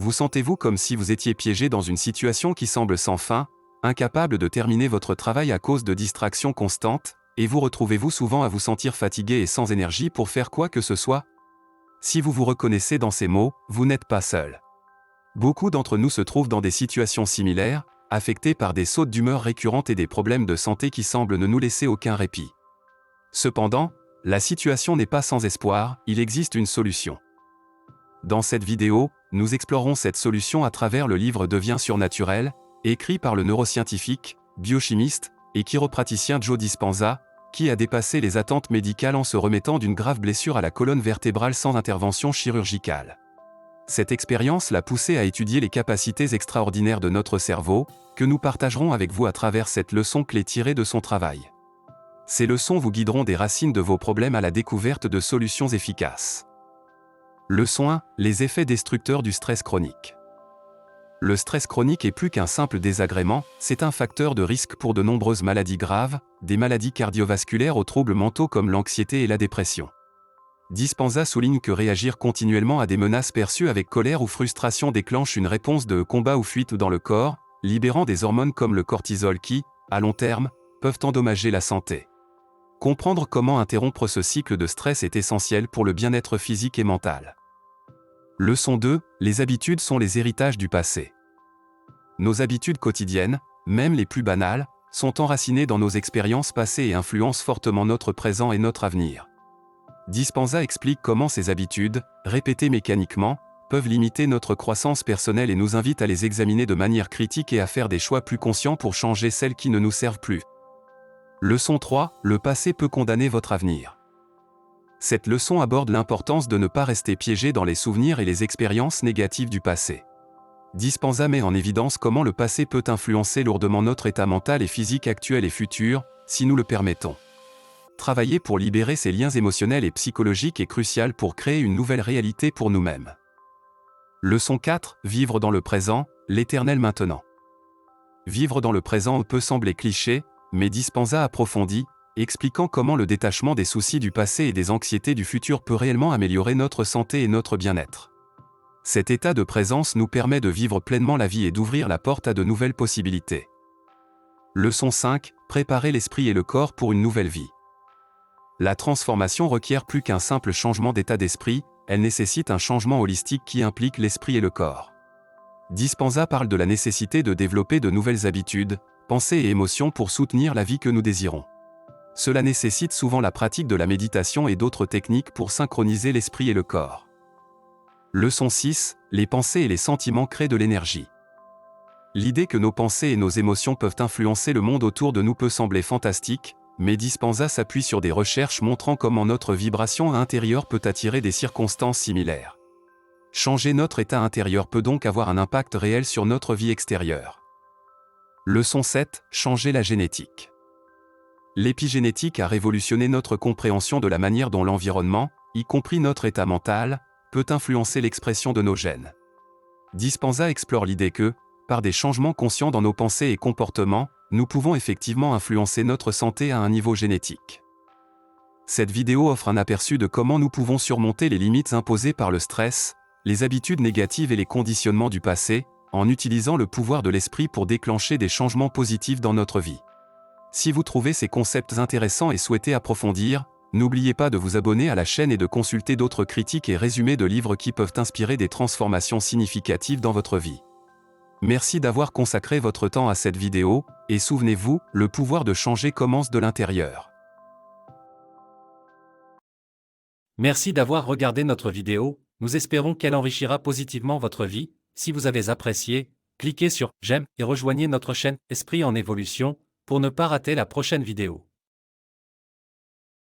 Vous sentez-vous comme si vous étiez piégé dans une situation qui semble sans fin, incapable de terminer votre travail à cause de distractions constantes, et vous retrouvez-vous souvent à vous sentir fatigué et sans énergie pour faire quoi que ce soit? Si vous vous reconnaissez dans ces mots, vous n'êtes pas seul. Beaucoup d'entre nous se trouvent dans des situations similaires, affectés par des sautes d'humeur récurrentes et des problèmes de santé qui semblent ne nous laisser aucun répit. Cependant, la situation n'est pas sans espoir, il existe une solution. Dans cette vidéo, nous explorons cette solution à travers le livre Deviens surnaturel, écrit par le neuroscientifique, biochimiste et chiropraticien Joe Dispenza, qui a dépassé les attentes médicales en se remettant d'une grave blessure à la colonne vertébrale sans intervention chirurgicale. Cette expérience l'a poussé à étudier les capacités extraordinaires de notre cerveau, que nous partagerons avec vous à travers cette leçon clé tirée de son travail. Ces leçons vous guideront des racines de vos problèmes à la découverte de solutions efficaces. Leçon 1. Les effets destructeurs du stress chronique. Le stress chronique est plus qu'un simple désagrément, c'est un facteur de risque pour de nombreuses maladies graves, des maladies cardiovasculaires aux troubles mentaux comme l'anxiété et la dépression. Dispenza souligne que réagir continuellement à des menaces perçues avec colère ou frustration déclenche une réponse de combat ou fuite dans le corps, libérant des hormones comme le cortisol qui, à long terme, peuvent endommager la santé. Comprendre comment interrompre ce cycle de stress est essentiel pour le bien-être physique et mental. Leçon 2. Les habitudes sont les héritages du passé. Nos habitudes quotidiennes, même les plus banales, sont enracinées dans nos expériences passées et influencent fortement notre présent et notre avenir. Dispenza explique comment ces habitudes, répétées mécaniquement, peuvent limiter notre croissance personnelle et nous invite à les examiner de manière critique et à faire des choix plus conscients pour changer celles qui ne nous servent plus. Leçon 3. Le passé peut condamner votre avenir. Cette leçon aborde l'importance de ne pas rester piégé dans les souvenirs et les expériences négatives du passé. Dispenza met en évidence comment le passé peut influencer lourdement notre état mental et physique actuel et futur, si nous le permettons. Travailler pour libérer ces liens émotionnels et psychologiques est crucial pour créer une nouvelle réalité pour nous-mêmes. Leçon 4. Vivre dans le présent, l'éternel maintenant. Vivre dans le présent peut sembler cliché, mais Dispenza approfondit, expliquant comment le détachement des soucis du passé et des anxiétés du futur peut réellement améliorer notre santé et notre bien-être. Cet état de présence nous permet de vivre pleinement la vie et d'ouvrir la porte à de nouvelles possibilités. Leçon 5. Préparer l'esprit et le corps pour une nouvelle vie. La transformation requiert plus qu'un simple changement d'état d'esprit, elle nécessite un changement holistique qui implique l'esprit et le corps. Dispenza parle de la nécessité de développer de nouvelles habitudes, pensées et émotions pour soutenir la vie que nous désirons. Cela nécessite souvent la pratique de la méditation et d'autres techniques pour synchroniser l'esprit et le corps. Leçon 6. Les pensées et les sentiments créent de l'énergie. L'idée que nos pensées et nos émotions peuvent influencer le monde autour de nous peut sembler fantastique, mais Dispenza s'appuie sur des recherches montrant comment notre vibration intérieure peut attirer des circonstances similaires. Changer notre état intérieur peut donc avoir un impact réel sur notre vie extérieure. Leçon 7. Changer la génétique. L'épigénétique a révolutionné notre compréhension de la manière dont l'environnement, y compris notre état mental, peut influencer l'expression de nos gènes. Dispenza explore l'idée que, par des changements conscients dans nos pensées et comportements, nous pouvons effectivement influencer notre santé à un niveau génétique. Cette vidéo offre un aperçu de comment nous pouvons surmonter les limites imposées par le stress, les habitudes négatives et les conditionnements du passé, en utilisant le pouvoir de l'esprit pour déclencher des changements positifs dans notre vie. Si vous trouvez ces concepts intéressants et souhaitez approfondir, n'oubliez pas de vous abonner à la chaîne et de consulter d'autres critiques et résumés de livres qui peuvent inspirer des transformations significatives dans votre vie. Merci d'avoir consacré votre temps à cette vidéo, et souvenez-vous, le pouvoir de changer commence de l'intérieur. Merci d'avoir regardé notre vidéo, nous espérons qu'elle enrichira positivement votre vie. Si vous avez apprécié, cliquez sur « J'aime » et rejoignez notre chaîne « Esprit en évolution » pour ne pas rater la prochaine vidéo.